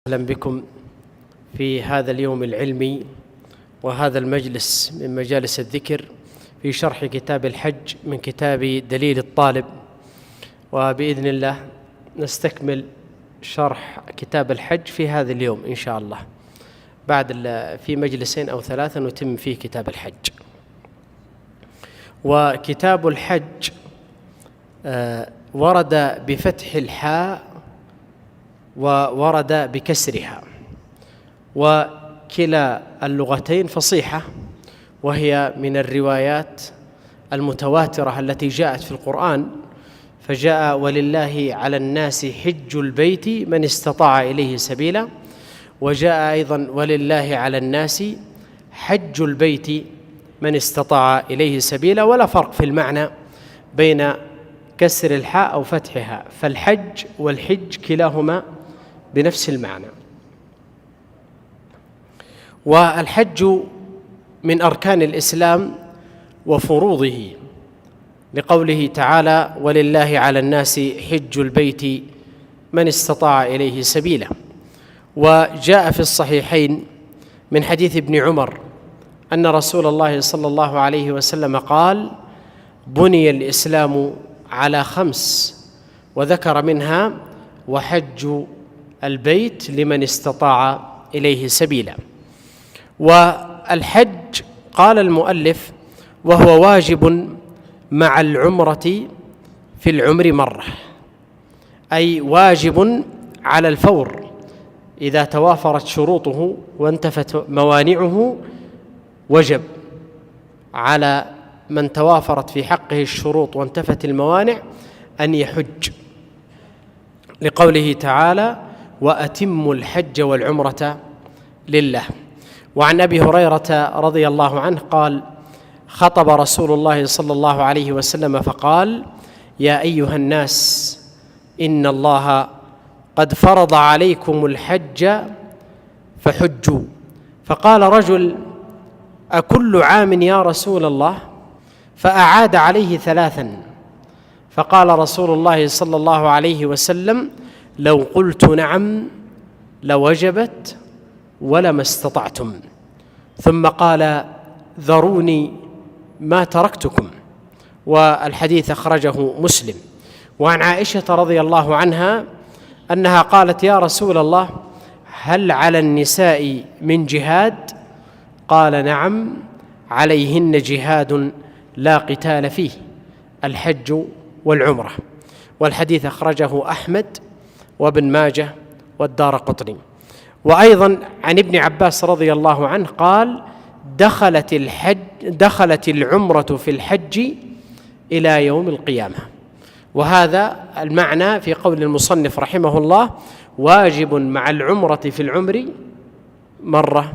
أهلا بكم في هذا اليوم العلمي وهذا المجلس من مجالس الذكر في شرح كتاب الحج من كتاب دليل الطالب. وبإذن الله نستكمل شرح كتاب الحج في هذا اليوم إن شاء الله، بعد في مجلسين أو ثلاثة نتم فيه كتاب الحج. وكتاب الحج ورد بفتح الحاء وورد بكسرها، وكلا اللغتين فصيحة، وهي من الروايات المتواترة التي جاءت في القرآن، فجاء ولله على الناس حج البيت من استطاع إليه سبيلا، وجاء أيضا ولله على الناس حج البيت من استطاع إليه سبيلا، ولا فرق في المعنى بين كسر الحاء أو فتحها، فالحج والحج كلاهما بنفس المعنى. والحج من أركان الإسلام وفروضه، لقوله تعالى ولله على الناس حج البيت من استطاع إليه سبيلا. وجاء في الصحيحين من حديث ابن عمر أن رسول الله صلى الله عليه وسلم قال: بني الإسلام على 5، وذكر منها وحج البيت لمن استطاع إليه سبيلا. والحج قال المؤلف وهو واجب مع العمرة في العمر مرة، أي واجب على الفور إذا توافرت شروطه وانتفت موانعه، وجب على من توافرت في حقه الشروط وانتفت الموانع أن يحج، لقوله تعالى وأتموا الحج والعمرة لله. وعن أبي هريرة رضي الله عنه قال: خطب رسول الله صلى الله عليه وسلم فقال: يا أيها الناس إن الله قد فرض عليكم الحج فحجوا. فقال رجل: أكل عام يا رسول الله؟ فأعاد عليه 3، فقال رسول الله صلى الله عليه وسلم: لو قلت نعم لوجبت ولما استطعتم. ثم قال: ذروني ما تركتكم. والحديث أخرجه مسلم. وعن عائشة رضي الله عنها أنها قالت: يا رسول الله هل على النساء من جهاد؟ قال: نعم، عليهن جهاد لا قتال فيه، الحج والعمرة. والحديث أخرجه أحمد وابن ماجه والدارقطني. وأيضا عن ابن عباس رضي الله عنه قال: دخلت العمرة في الحج إلى يوم القيامة. وهذا المعنى في قول المصنف رحمه الله: واجب مع العمرة في العمر مرة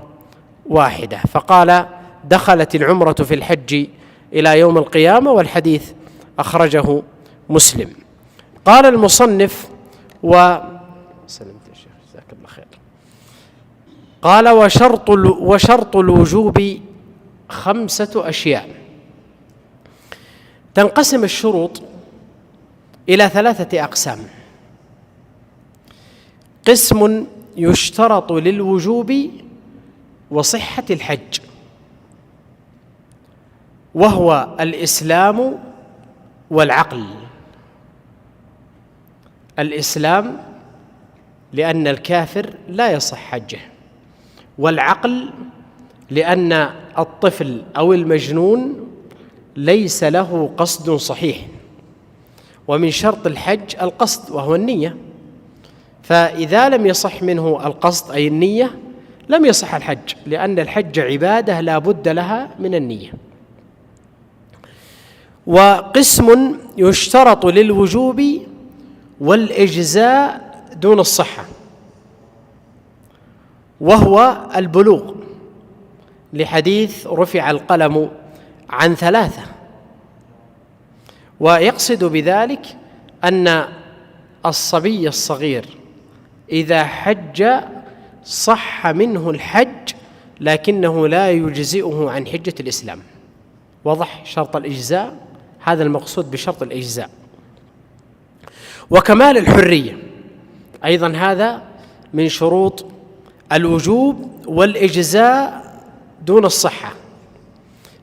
واحدة، فقال دخلت العمرة في الحج إلى يوم القيامة. والحديث أخرجه مسلم. قال المصنف قال: وشرط الوجوب 5 أشياء. تنقسم الشروط إلى 3 أقسام: قسم يشترط للوجوب وصحة الحج، وهو الإسلام والعقل. الإسلام لأن الكافر لا يصح حجه، والعقل لأن الطفل أو المجنون ليس له قصد صحيح. ومن شرط الحج القصد وهو النية، فإذا لم يصح منه القصد أي النية لم يصح الحج، لأن الحج عبادة لا بد لها من النية. وقسم يشترط للوجوب والإجزاء دون الصحة، وهو البلوغ، لحديث رفع القلم عن 3. ويقصد بذلك أن الصبي الصغير إذا حج صح منه الحج، لكنه لا يجزئه عن حجة الإسلام. وضح شرط الإجزاء، هذا المقصود بشرط الإجزاء. وكمال الحرية أيضا هذا من شروط الوجوب والإجزاء دون الصحة،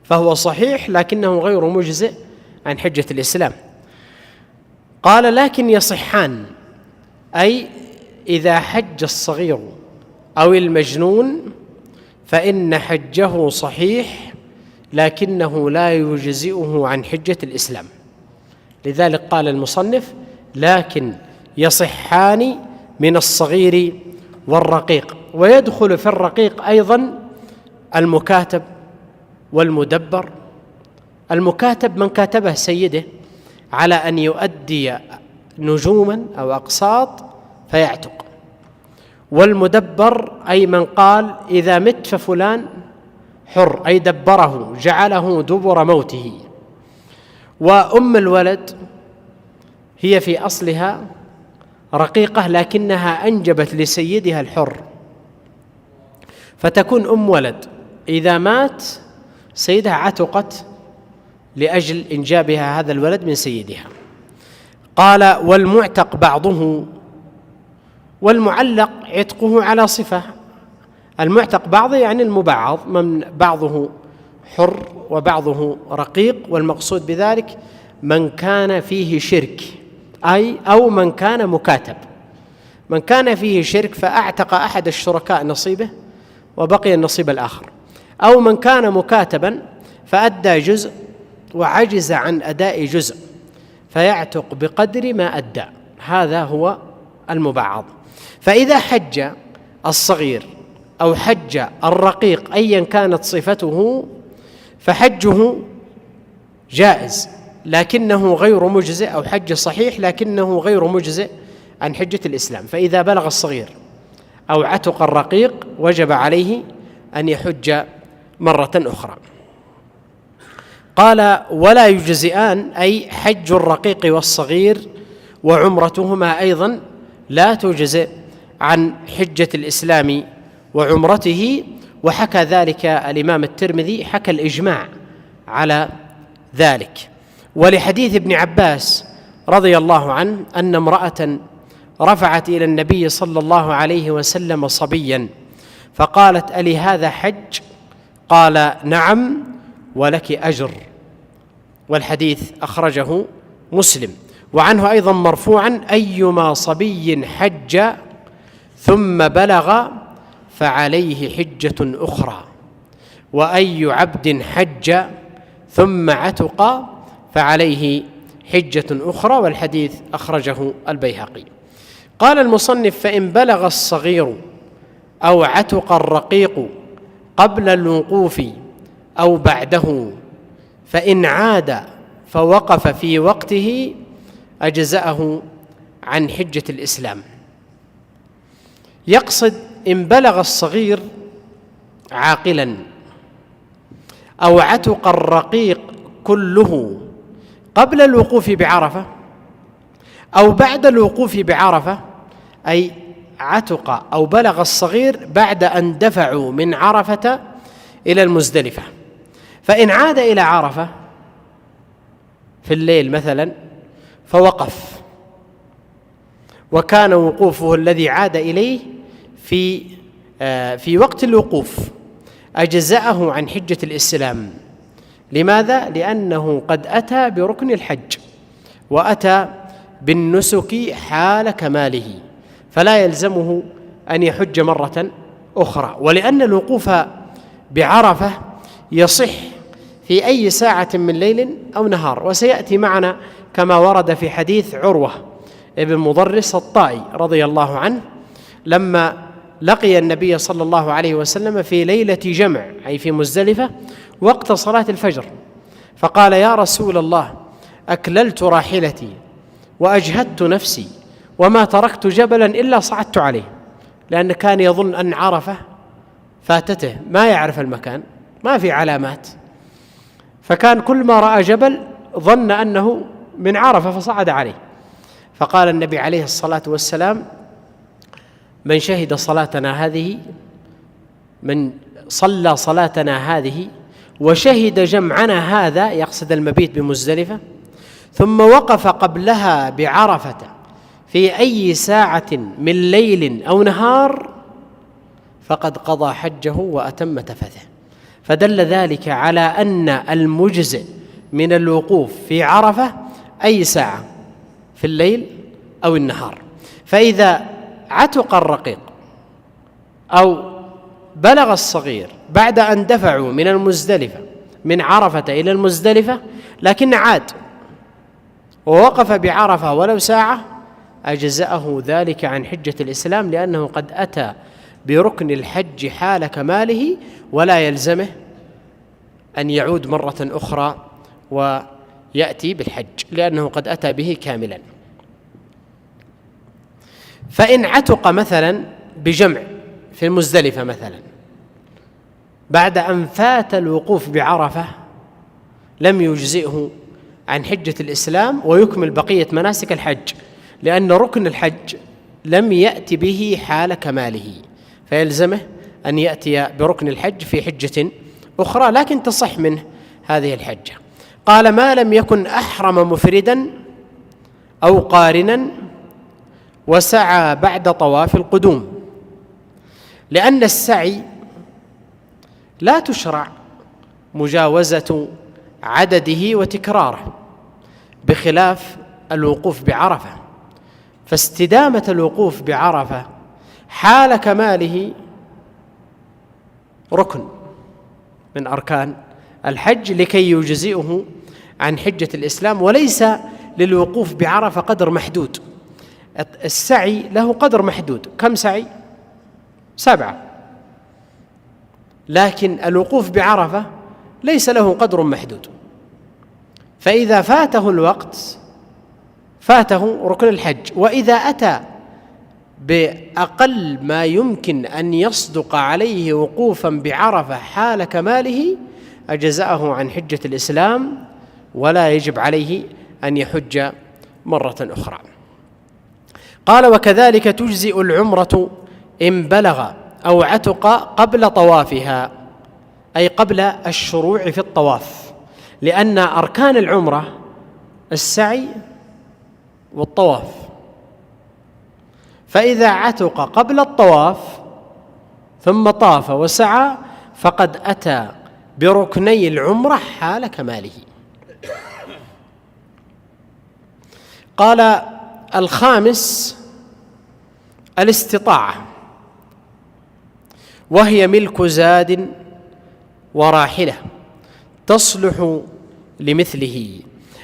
فهو صحيح لكنه غير مجزئ عن حجة الإسلام. قال: لكن يصحان، أي إذا حج الصغير أو المجنون فإن حجه صحيح لكنه لا يجزئه عن حجة الإسلام. لذلك قال المصنف: لكن يصحان من الصغير والرقيق. ويدخل في الرقيق أيضا المكاتب والمدبر. المكاتب من كاتبه سيده على أن يؤدي نجوما أو أقساط فيعتق، والمدبر أي من قال إذا مت ففلان حر، أي دبره جعله دبر موته. وأم الولد هي في أصلها رقيقة لكنها أنجبت لسيدها الحر، فتكون أم ولد إذا مات سيدها عتقت لأجل إنجابها هذا الولد من سيدها. قال: والمعتق بعضه، والمعلق عتقه على صفة. المعتق بعضه يعني المبعض، من بعضه حر وبعضه رقيق، والمقصود بذلك من كان فيه شرك، أو من كان مكاتب. من كان فيه شرك فأعتق أحد الشركاء نصيبه وبقي النصيب الآخر، أو من كان مكاتبا فأدى جزء وعجز عن أداء جزء فيعتق بقدر ما أدى، هذا هو المبعض. فإذا حج الصغير أو حج الرقيق أيا كانت صفته فحجه جائز لكنه غير مجزئ، أو حج صحيح لكنه غير مجزئ عن حجة الإسلام. فإذا بلغ الصغير أو عتق الرقيق وجب عليه أن يحج مرة أخرى. قال: ولا يجزئان، أي حج الرقيق والصغير وعمرتهما أيضا لا تجزئ عن حجة الإسلام وعمرته. وحكى ذلك الإمام الترمذي، حكى الإجماع على ذلك. ولحديث ابن عباس رضي الله عنه أن امرأة رفعت إلى النبي صلى الله عليه وسلم صبيا فقالت: ألي هذا حج؟ قال: نعم ولك أجر. والحديث أخرجه مسلم. وعنه أيضا مرفوعا: أيما صبي حج ثم بلغ فعليه حجة أخرى، وأي عبد حج ثم عتق فعليه حجة أخرى. والحديث أخرجه البيهقي. قال المصنف: فإن بلغ الصغير أو عتق الرقيق قبل الوقوف أو بعده فإن عاد فوقف في وقته أجزأه عن حجة الإسلام. يقصد إن بلغ الصغير عاقلا أو عتق الرقيق كله قبل الوقوف بعرفة أو بعد الوقوف بعرفة، أي عتق أو بلغ الصغير بعد أن دفعوا من عرفة إلى المزدلفة، فإن عاد إلى عرفة في الليل مثلا فوقف وكان وقوفه الذي عاد إليه في وقت الوقوف أجزأه عن حجة الإسلام. لماذا؟ لأنه قد أتى بركن الحج وأتى بالنسك حال كماله، فلا يلزمه أن يحج مرة أخرى. ولأن الوقوف بعرفة يصح في أي ساعة من ليل أو نهار، وسيأتي معنا كما ورد في حديث عروة ابن مضرس الطائي رضي الله عنه لما لقي النبي صلى الله عليه وسلم في ليلة جمع، أي في مزدلفة، وقت صلاة الفجر، فقال: يا رسول الله، أكللت راحلتي وأجهدت نفسي وما تركت جبلا إلا صعدت عليه، لأن كان يظن أن عرفة فاتته، ما يعرف المكان، ما في علامات، فكان كل ما رأى جبل ظن أنه من عرفة فصعد عليه. فقال النبي عليه الصلاة والسلام: من شهد صلاتنا هذه، من صلى صلاتنا هذه وشهد جمعنا هذا، يقصد المبيت بمزدلفة، ثم وقف قبلها بعرفة في أي ساعة من ليل أو نهار فقد قضى حجه وأتم تفثه. فدل ذلك على أن المجزئ من الوقوف في عرفة أي ساعة في الليل أو النهار. فإذا عتق الرقيق أو بلغ الصغير بعد أن دفعوا من المزدلفة من عرفة إلى المزدلفة لكن عاد ووقف بعرفة ولو ساعة، أجزأه ذلك عن حجة الإسلام، لأنه قد أتى بركن الحج حال كماله ولا يلزمه أن يعود مرة أخرى ويأتي بالحج، لأنه قد أتى به كاملا. فإن عتق مثلا بجمع في المزدلفة مثلا بعد أن فات الوقوف بعرفة لم يجزئه عن حجة الإسلام ويكمل بقية مناسك الحج، لأن ركن الحج لم يأتي به حال كماله، فيلزمه أن يأتي بركن الحج في حجة أخرى لكن تصح منه هذه الحجة. قال: ما لم يكن أحرم مفردا أو قارنا وسعى بعد طواف القدوم، لأن السعي لا تشرع مجاوزة عدده وتكراره بخلاف الوقوف بعرفة، فاستدامة الوقوف بعرفة حال كماله ركن من أركان الحج لكي يجزئه عن حجة الإسلام، وليس للوقوف بعرفة قدر محدود. السعي له قدر محدود، كم سعي؟ 7، لكن الوقوف بعرفة ليس له قدر محدود، فإذا فاته الوقت فاته ركن الحج، وإذا أتى بأقل ما يمكن أن يصدق عليه وقوفا بعرفة حال كماله أجزأه عن حجة الإسلام ولا يجب عليه أن يحج مرة أخرى. قال: وكذلك تجزئ العمرة إن بلغ أو عتق قبل طوافها، أي قبل الشروع في الطواف، لأن أركان العمرة السعي والطواف، فإذا عتق قبل الطواف ثم طاف وسعى فقد أتى بركني العمرة حال كماله. قال: الخامس الاستطاعة، وهي ملك زاد وراحلة تصلح لمثله.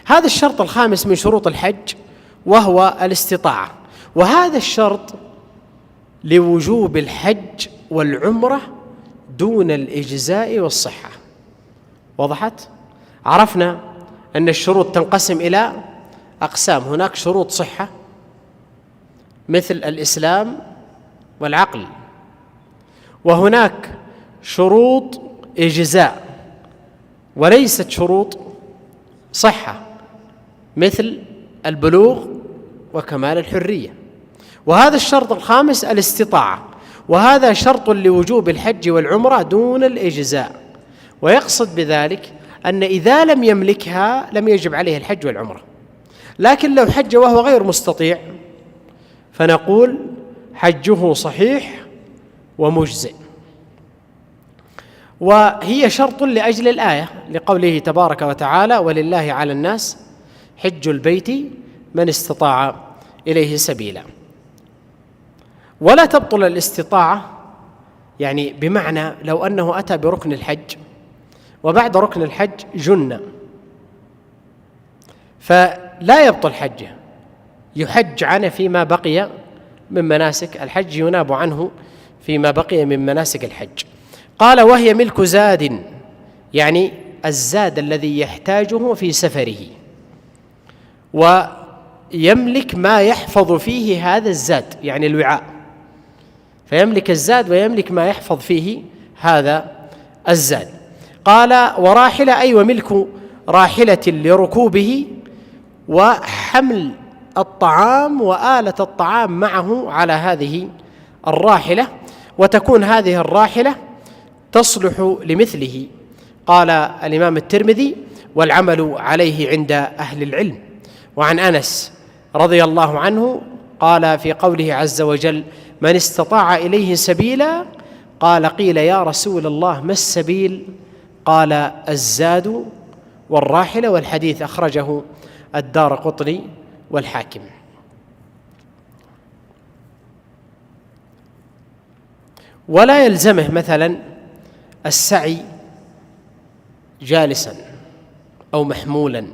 هذا الشرط الخامس من شروط الحج وهو الاستطاعة، وهذا الشرط لوجوب الحج والعمرة دون الإجزاء والصحة. وضحت؟ عرفنا أن الشروط تنقسم إلى أقسام: هناك شروط صحة مثل الإسلام والعقل، وهناك شروط إجزاء وليست شروط صحة مثل البلوغ وكمال الحرية. وهذا الشرط الخامس الاستطاعة، وهذا شرط لوجوب الحج والعمرة دون الإجزاء، ويقصد بذلك أن إذا لم يملكها لم يجب عليه الحج والعمرة، لكن لو حج وهو غير مستطيع فنقول حجه صحيح ومجزئ. وهي شرط لأجل الآية لقوله تبارك وتعالى: ولله على الناس حج البيت من استطاع إليه سبيلا. ولا تبطل الاستطاعة، يعني بمعنى لو أنه أتى بركن الحج وبعد ركن الحج جن فلا يبطل حجه، يحج عنه فيما بقي من مناسك الحج، يناب عنه فيما بقي من مناسك الحج. قال: وهي ملك زاد، يعني الزاد الذي يحتاجه في سفره، ويملك ما يحفظ فيه هذا الزاد، يعني الوعاء، فيملك الزاد ويملك ما يحفظ فيه هذا الزاد. قال: وراحلة، أي وملك راحلة لركوبه وحمل الطعام وآلة الطعام معه على هذه الراحلة، وتكون هذه الراحلة تصلح لمثله. قال الإمام الترمذي: والعمل عليه عند أهل العلم. وعن أنس رضي الله عنه قال في قوله عز وجل: من استطاع إليه سبيلا. قيل يا رسول الله ما السبيل؟ قال: الزاد والراحلة. والحديث أخرجه الدارقطني والحاكم. ولا يلزمه مثلا السعي جالسا أو محمولا،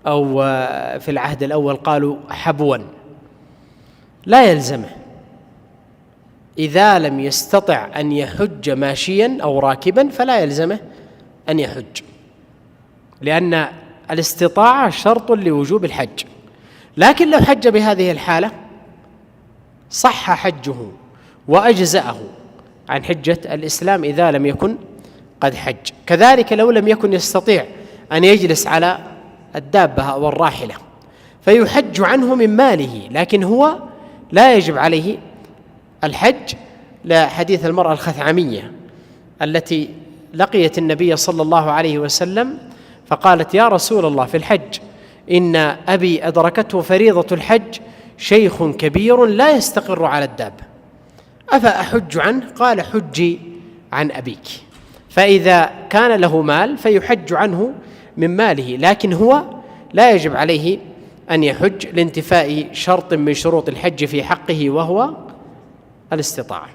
أو في العهد الأول قالوا حبوا، لا يلزمه إذا لم يستطع أن يحج ماشيا أو راكبا، فلا يلزمه أن يحج، لأن الاستطاعة شرط لوجوب الحج. لكن لو حج بهذه الحالة صح حجه وأجزأه عن حجة الإسلام إذا لم يكن قد حج. كذلك لو لم يكن يستطيع أن يجلس على الدابة أو الراحلة فيحج عنه من ماله، لكن هو لا يجب عليه الحج، لحديث المرأة الخثعمية التي لقيت النبي صلى الله عليه وسلم فقالت: يا رسول الله في الحج إن أبي أدركته فريضة الحج، شيخ كبير لا يستقر على الدابة، أفأحج عنه؟ قال: حجي عن أبيك. فإذا كان له مال فيحج عنه من ماله، لكن هو لا يجب عليه أن يحج لانتفاء شرط من شروط الحج في حقه وهو الاستطاعة.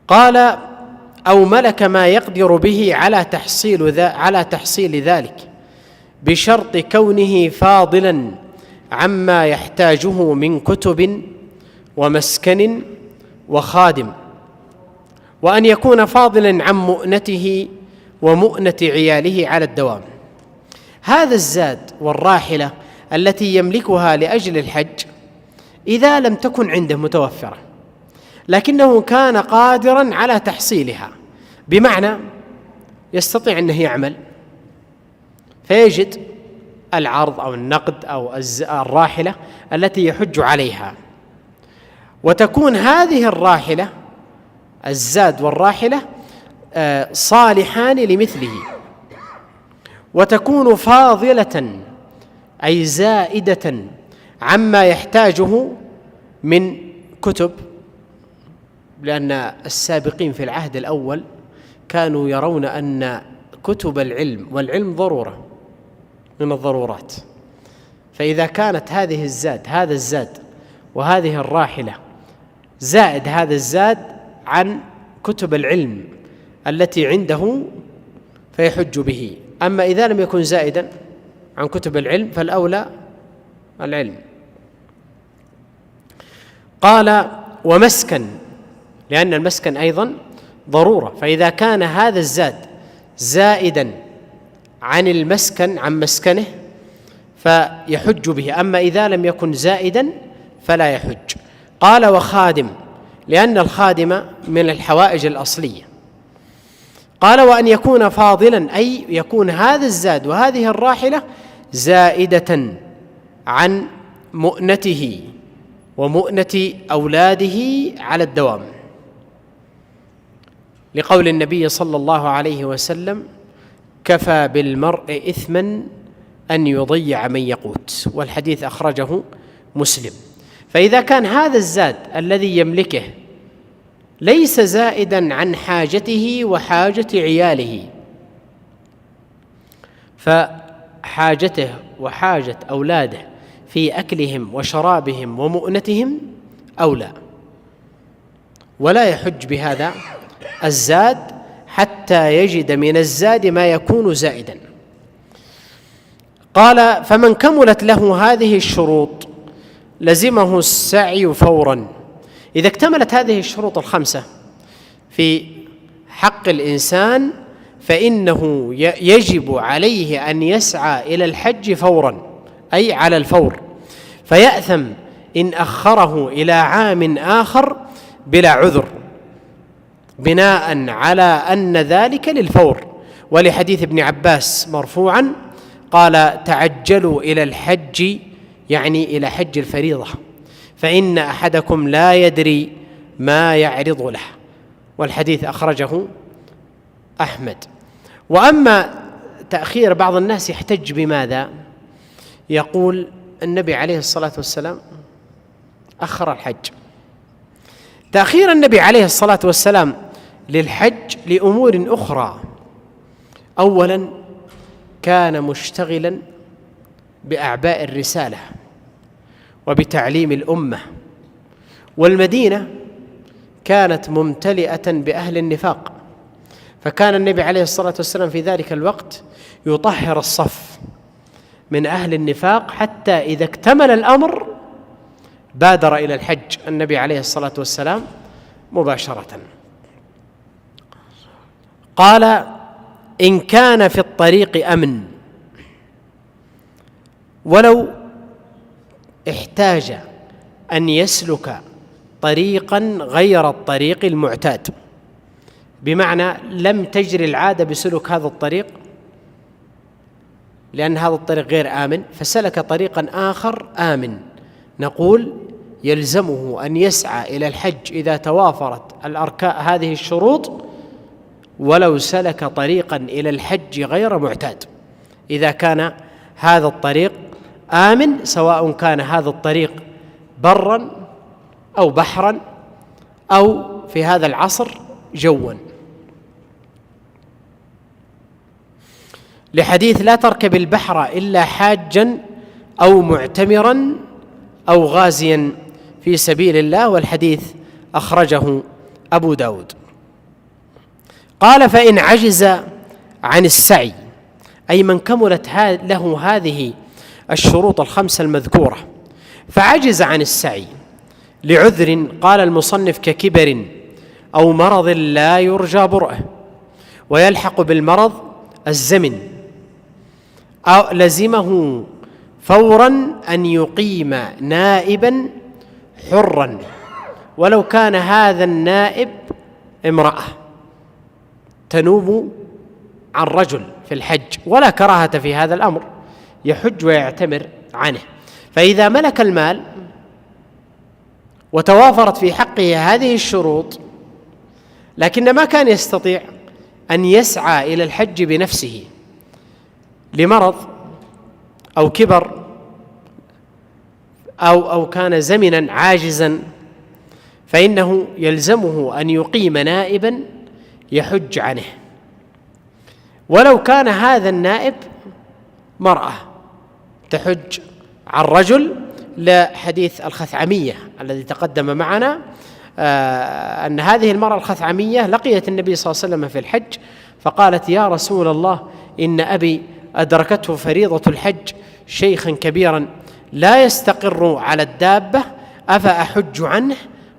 قال: أو ملك ما يقدر به على تحصيل ذلك بشرط كونه فاضلا عما يحتاجه من كتب ومسكن وخادم، وأن يكون فاضلا عن مؤنته ومؤنة عياله على الدوام. هذا الزاد والراحلة التي يملكها لأجل الحج إذا لم تكن عنده متوفرة لكنه كان قادرا على تحصيلها، بمعنى يستطيع أنه يعمل فيجد العرض أو النقد أو الراحلة التي يحج عليها، وتكون هذه الراحلة الزاد والراحلة صالحان لمثله، وتكون فاضلة أي زائدة عما يحتاجه من كتب، لأن السابقين في العهد الأول كانوا يرون أن كتب العلم والعلم ضرورة من الضرورات، فإذا كانت هذا الزاد وهذه الراحلة زائد هذا الزاد عن كتب العلم التي عنده فيحج به. أما إذا لم يكن زائدا عن كتب العلم فالأولى العلم. قال: ومسكن، لأن المسكن أيضا ضرورة، فإذا كان هذا الزاد زائدا عن المسكن عن مسكنه فيحج به، أما إذا لم يكن زائدا فلا يحج. قال: وخادم، لأن الخادم من الحوائج الأصلية. قال: وأن يكون فاضلا أي يكون هذا الزاد وهذه الراحلة زائدة عن مؤنته ومؤنة أولاده على الدوام، لقول النبي صلى الله عليه وسلم: كفى بالمرء إثما أن يضيع من يقوت. والحديث أخرجه مسلم. فإذا كان هذا الزاد الذي يملكه ليس زائدا عن حاجته وحاجة عياله، فحاجته وحاجة أولاده في أكلهم وشرابهم ومؤنتهم أولى، ولا يحج بهذا الزاد حتى يجد من الزاد ما يكون زائدا. قال: فمن كملت له هذه الشروط لزمه السعي فورا. إذا اكتملت هذه الشروط الخمسة في حق الإنسان فإنه يجب عليه أن يسعى إلى الحج فورا، أي على الفور، فيأثم إن أخره إلى عام آخر بلا عذر، بناء على أن ذلك للفور. ولحديث ابن عباس مرفوعا قال: تعجلوا إلى الحج، يعني إلى حج الفريضة، فإن أحدكم لا يدري ما يعرض له. والحديث أخرجه أحمد. وأما تأخير، بعض الناس يحتج بماذا؟ يقول النبي عليه الصلاة والسلام أخر الحج. تأخير النبي عليه الصلاة والسلام للحج لأمور أخرى. أولا، كان مشتغلا بأعباء الرسالة وبتعليم الأمة، والمدينة كانت ممتلئة بأهل النفاق، فكان النبي عليه الصلاة والسلام في ذلك الوقت يطهر الصف من أهل النفاق، حتى إذا اكتمل الأمر بادر إلى الحج النبي عليه الصلاة والسلام مباشرة. قال: إن كان في الطريق أمن، ولو احتاج أن يسلك طريقا غير الطريق المعتاد، بمعنى لم تجري العادة بسلوك هذا الطريق لأن هذا الطريق غير آمن، فسلك طريقا آخر آمن، نقول يلزمه أن يسعى إلى الحج إذا توافرت الأركان هذه الشروط، ولو سلك طريقا إلى الحج غير معتاد، إذا كان هذا الطريق آمن، سواء كان هذا الطريق برا أو بحرا أو في هذا العصر جوا، لحديث: لا تركب البحر إلا حاجا أو معتمرا أو غازيا في سبيل الله، والحديث أخرجه أبو داود. قال: فإن عجز عن السعي، أي من كملت له هذه الشروط الخمسة المذكورة فعجز عن السعي لعذر، قال المصنف: ككبر أو مرض لا يرجى برؤه، ويلحق بالمرض الزمن، أو لزمه فورا أن يقيم نائبا حرا، ولو كان هذا النائب امرأة تنوب عن رجل في الحج، ولا كراهة في هذا الأمر، يحج ويعتمر عنه. فإذا ملك المال وتوافرت في حقه هذه الشروط، لكن ما كان يستطيع أن يسعى إلى الحج بنفسه لمرض أو كبر أو كان زمنا عاجزا، فإنه يلزمه أن يقيم نائبا يحج عنه، ولو كان هذا النائب مرأة تحج عن رجل، لحديث الخثعمية الذي تقدم معنا، أن هذه المرأة الخثعمية لقيت النبي صلى الله عليه وسلم في الحج، فقالت: يا رسول الله، إن أبي أدركته فريضة الحج شيخا كبيرا لا يستقر على الدابة، أفأحج عنه؟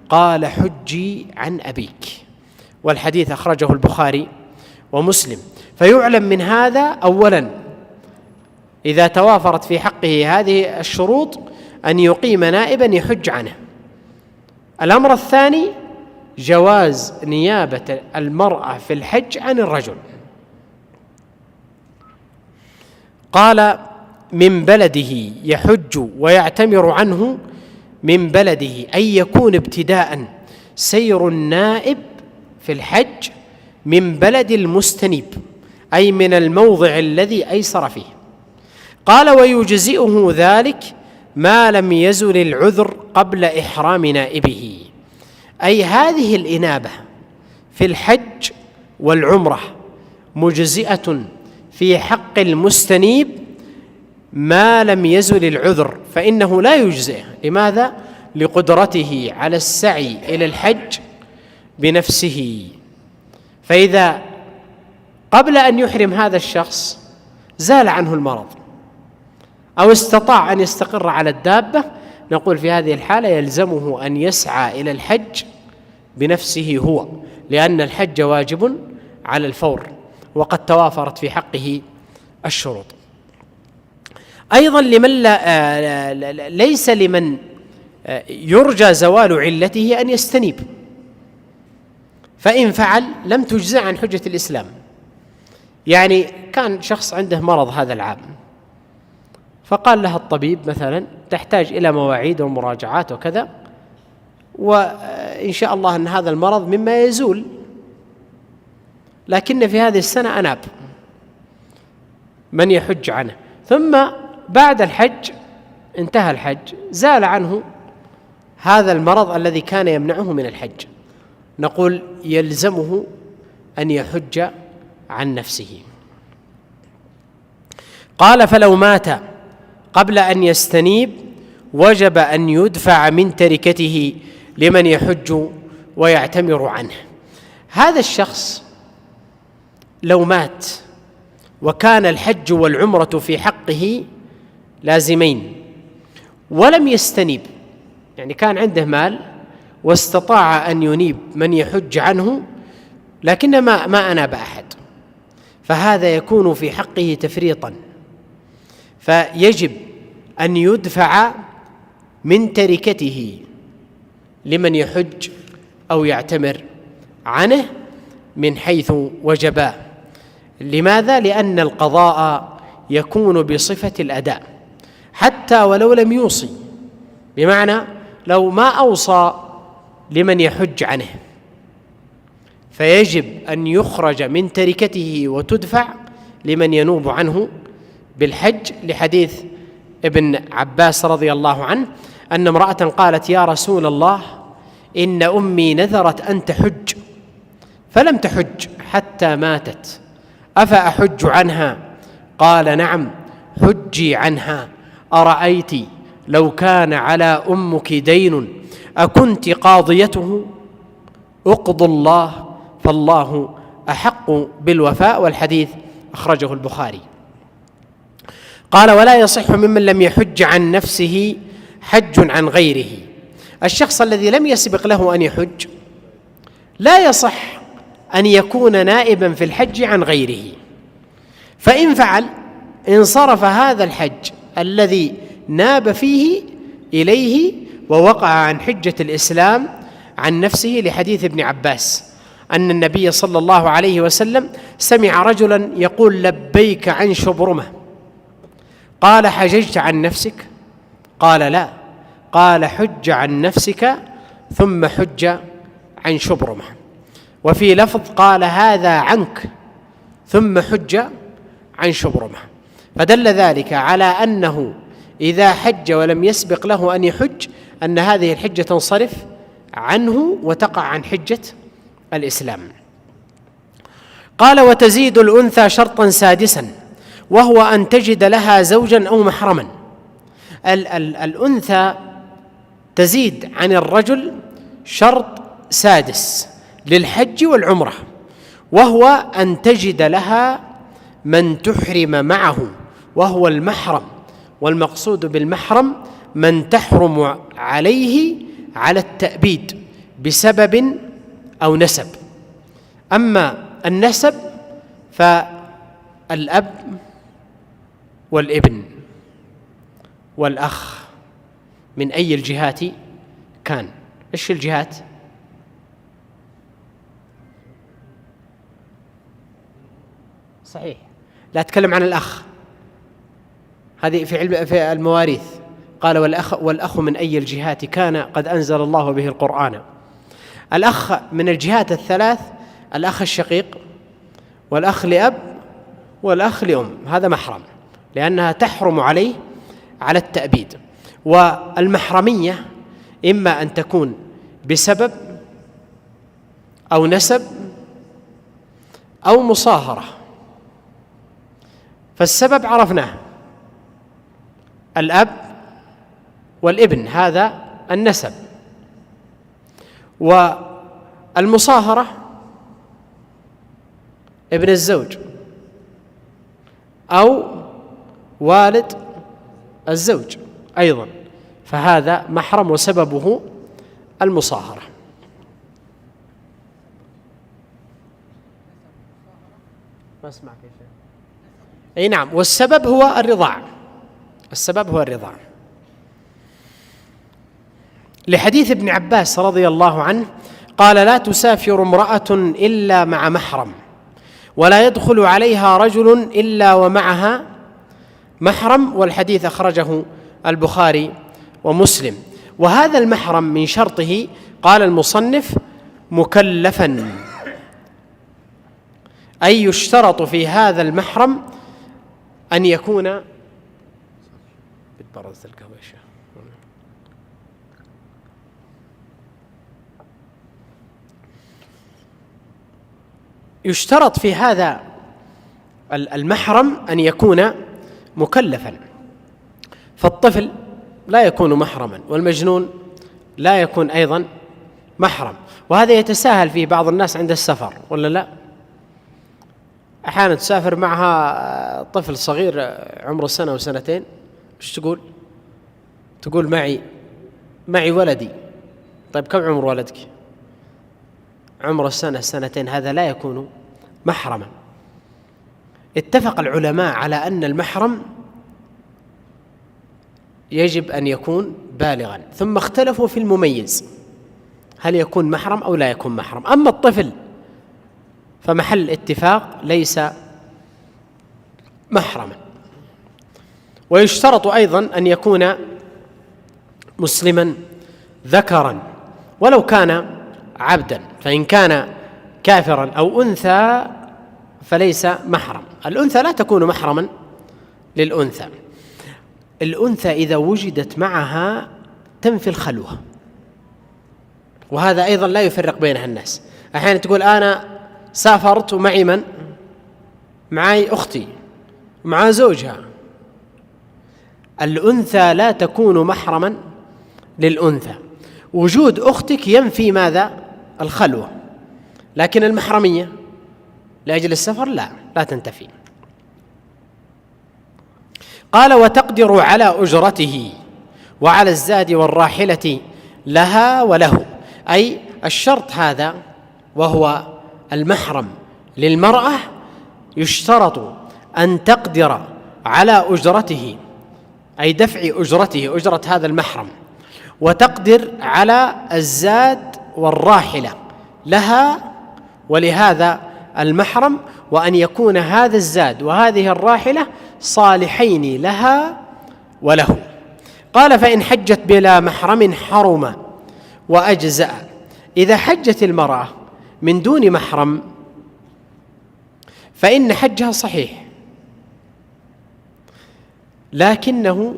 قال: حجي عن أبيك. والحديث أخرجه البخاري ومسلم. فيعلم من هذا: أولا، إذا توافرت في حقه هذه الشروط أن يقيم نائبا يحج عنه. الأمر الثاني: جواز نيابة المرأة في الحج عن الرجل. قال: من بلده يحج ويعتمر عنه، من بلده أي يكون ابتداء سير النائب في الحج من بلد المستنيب، أي من الموضع الذي أيسر فيه. قال: ويجزئه ذلك ما لم يزل العذر قبل إحرام نائبه، أي هذه الإنابة في الحج والعمرة مجزئة في حق المستنيب ما لم يزل العذر، فإنه لا يجزئه. لماذا؟ لقدرته على السعي إلى الحج بنفسه. فإذا قبل أن يحرم هذا الشخص زال عنه المرض أو استطاع أن يستقر على الدابة، نقول في هذه الحالة يلزمه أن يسعى إلى الحج بنفسه هو، لأن الحج واجب على الفور وقد توافرت في حقه الشروط. أيضا لمن ليس لمن يرجى زوال علته أن يستنيب، فإن فعل لم تجزع عن حجة الإسلام. يعني كان شخص عنده مرض هذا العام، فقال له الطبيب مثلا: تحتاج إلى مواعيد ومراجعات وكذا، وإن شاء الله أن هذا المرض مما يزول، لكن في هذه السنة أناب من يحج عنه. ثم بعد الحج انتهى الحج، زال عنه هذا المرض الذي كان يمنعه من الحج، نقول يلزمه أن يحج عن نفسه. قال: فلو مات قبل أن يستنيب وجب أن يدفع من تركته لمن يحج ويعتمر عنه. هذا الشخص لو مات وكان الحج والعمرة في حقه لازمين ولم يستنيب، يعني كان عنده مال واستطاع أن ينيب من يحج عنه لكن ما أناب أحد، فهذا يكون في حقه تفريطا، فيجب أن يدفع من تركته لمن يحج أو يعتمر عنه من حيث وجبا. لماذا؟ لأن القضاء يكون بصفة الأداء حتى ولو لم يوصي، بمعنى لو ما أوصى لمن يحج عنه فيجب أن يخرج من تركته وتدفع لمن ينوب عنه بالحج، لحديث ابن عباس رضي الله عنه أن امرأة قالت: يا رسول الله، إن أمي نذرت أن تحج فلم تحج حتى ماتت، أفأحج عنها؟ قال: نعم، حجي عنها. أرأيت لو كان على أمك دين أكنت قاضيته؟ اقضوا الله فالله أحق بالوفاء. والحديث أخرجه البخاري. قال: ولا يصح ممن لم يحج عن نفسه حج عن غيره. الشخص الذي لم يسبق له أن يحج لا يصح أن يكون نائبا في الحج عن غيره، فإن فعل انصرف هذا الحج الذي ناب فيه إليه ووقع عن حجة الإسلام عن نفسه، لحديث ابن عباس أن النبي صلى الله عليه وسلم سمع رجلا يقول: لبيك عن شبرمة. قال: حججت عن نفسك؟ قال: لا. قال: حج عن نفسك ثم حج عن شبرمة. وفي لفظ قال: هذا عنك ثم حج عن شبرمة. فدل ذلك على أنه إذا حج ولم يسبق له أن يحج أن هذه الحجة تنصرف عنه وتقع عن حجة الإسلام. قال: وتزيد الأنثى شرطا سادسا وهو أن تجد لها زوجا أو محرما. الأنثى تزيد عن الرجل شرط سادس للحج والعمرة، وهو أن تجد لها من تحرم معه، وهو المحرم. والمقصود بالمحرم من تحرم عليه على التأبيد بسبب أو نسب. أما النسب فالأب والابن والأخ من أي الجهات كان. إيش الجهات؟ صحيح، لا أتكلم عن الأخ، هذه في علم في المواريث. قال: والأخ من أي الجهات كان قد أنزل الله به القرآن. الأخ من الجهات الثلاث: الأخ الشقيق والأخ لأب والأخ لأم، هذا محرم لأنها تحرم عليه على التأبيد. والمحرمية إما أن تكون بسبب أو نسب أو مصاهرة. فالسبب عرفناه، الأب والابن، هذا النسب. والمصاهرة ابن الزوج أو والد الزوج أيضا، فهذا محرم وسببه المصاهرة. ما اسمعك يا شيخ. أي نعم، والسبب هو الرضاع، السبب هو الرضاع، لحديث ابن عباس رضي الله عنه قال: لا تسافر امرأة إلا مع محرم، ولا يدخل عليها رجل إلا ومعها محرم. والحديث أخرجه البخاري ومسلم. وهذا المحرم من شرطه قال المصنف: مكلفا، أي يشترط في هذا المحرم أن يكون برز القهوة يا شيخ. يشترط في هذا المحرم أن يكون مكلفا، فالطفل لا يكون محرما، والمجنون لا يكون أيضا محرم. وهذا يتساهل فيه بعض الناس عند السفر، ولا لا؟ أحيانا تسافر معها طفل صغير عمره سنة وسنتين، ايش تقول؟ تقول معي ولدي. طيب كم عمر ولدك؟ عمره سنة سنتين، هذا لا يكون محرما. اتفق العلماء على أن المحرم يجب أن يكون بالغا، ثم اختلفوا في المميز، هل يكون محرم أو لا يكون محرم. أما الطفل فمحل اتفاق ليس محرما. ويشترط أيضا أن يكون مسلما ذكرا ولو كان عبدا، فإن كان كافرا أو أنثى فليس محرم. الأنثى لا تكون محرما للأنثى. الأنثى إذا وجدت معها تنفي الخلوة، وهذا أيضا لا يفرق بينها الناس. أحيانا تقول أنا سافرت ومعي من؟ معي أختي ومع زوجها. الأنثى لا تكون محرما للأنثى. وجود أختك ينفي ماذا؟ الخلوة، لكن المحرمية لأجل السفر لا تنتفي. قال وتقدر على أجرته وعلى الزاد والراحلة لها وله، أي الشرط هذا وهو المحرم للمرأة يشترط أن تقدر على أجرته، أي دفع أجرته، أجرة هذا المحرم، وتقدر على الزاد والراحلة لها ولهذا المحرم، وأن يكون هذا الزاد وهذه الراحلة صالحين لها وله. قال فإن حجت بلا محرم حرم وأجزأ. إذا حجت المرأة من دون محرم فإن حجها صحيح، لكنه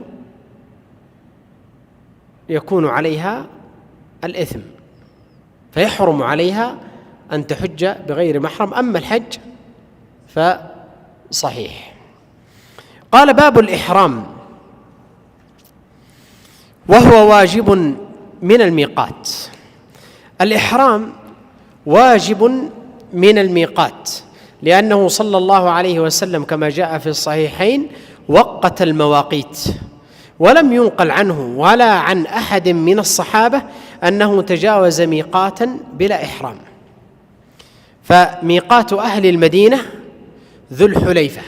يكون عليها الإثم، فيحرم عليها أن تحج بغير محرم. أما الحج فصحيح. قال باب الإحرام، وهو واجب من الميقات. الإحرام واجب من الميقات، لأنه صلى الله عليه وسلم كما جاء في الصحيحين وقت المواقيت، ولم ينقل عنه ولا عن أحد من الصحابة أنه تجاوز ميقاتا بلا إحرام. فميقات أهل المدينة ذو الحليفة،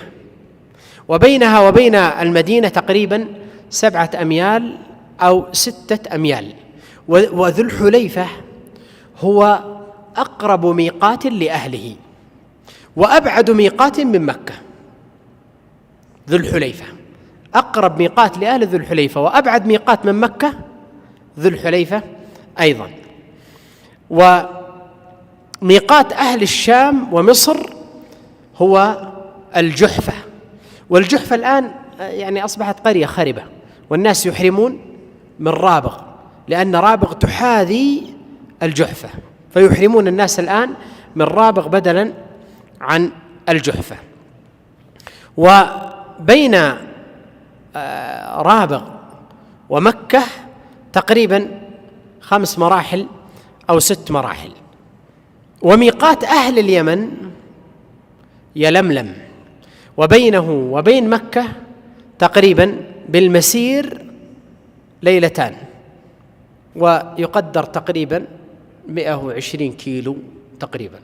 وبينها وبين المدينة تقريبا 7 أميال أو 6 أميال. وذو الحليفة هو أقرب ميقات لأهله وأبعد ميقات من مكة. ذو الحليفة أقرب ميقات لأهل ذو الحليفة، وأبعد ميقات من مكة ذو الحليفة أيضا. وميقات أهل الشام ومصر هو الجحفة، والجحفة الآن يعني أصبحت قرية خربة، والناس يحرمون من رابغ، لأن رابغ تحاذي الجحفة، فيحرمون الناس الآن من رابغ بدلا عن الجحفة. وبين رابغ ومكة تقريبا 5 مراحل أو 6 مراحل. وميقات أهل اليمن يلملم، وبينه وبين مكة تقريبا بالمسير 2 ليلة، ويقدر تقريبا 120 كيلو تقريبا.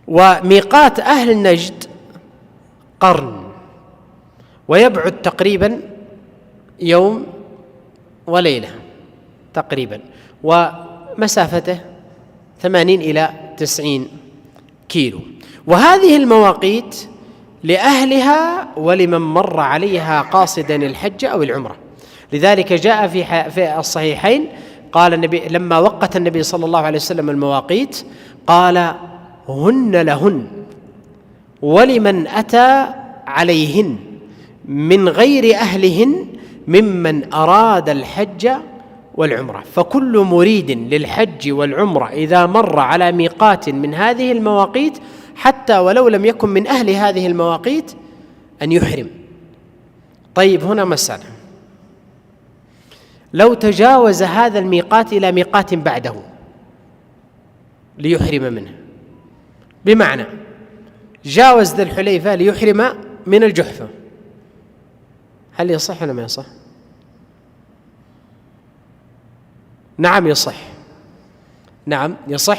وميقات أهل نجد قرن، ويبعد تقريبا 1 يوم وليلة تقريبا، ومسافته 80 إلى 90 كيلو. وهذه المواقيت لأهلها ولمن مر عليها قاصدا الحج أو العمرة. لذلك جاء في الصحيحين قال النبي لما وقت النبي صلى الله عليه وسلم المواقيت قال هن لهن ولمن أتى عليهن من غير أهلهن ممن أراد الحج والعمرة. فكل مريد للحج والعمرة إذا مر على ميقات من هذه المواقيت حتى ولو لم يكن من أهل هذه المواقيت أن يحرم. طيب هنا مسألة، لو تجاوز هذا الميقات إلى ميقات بعده ليحرم منه، بمعنى جاوز ذي الحليفة ليحرم من الجحفة، هل يصح ولا ما يصح؟ نعم يصح، نعم يصح،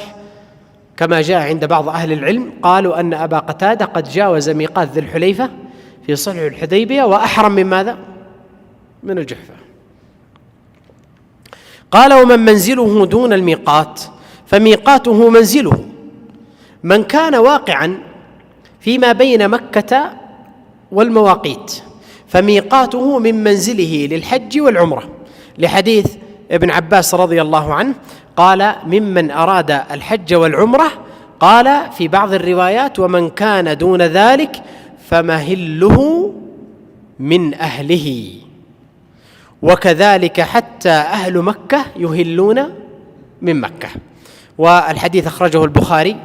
كما جاء عند بعض أهل العلم قالوا أن أبا قتادة قد جاوز ميقات ذي الحليفة في صلح الحديبية وأحرم من ماذا؟ من الجحفة. قال: ومن منزله دون الميقات فميقاته منزله. من كان واقعا فيما بين مكة والمواقيت فميقاته من منزله للحج والعمرة، لحديث ابن عباس رضي الله عنه قال: ممن أراد الحج والعمرة، قال في بعض الروايات: ومن كان دون ذلك فمهله من أهله. وكذلك حتى أهل مكة يهلون من مكة. والحديث أخرجه البخاري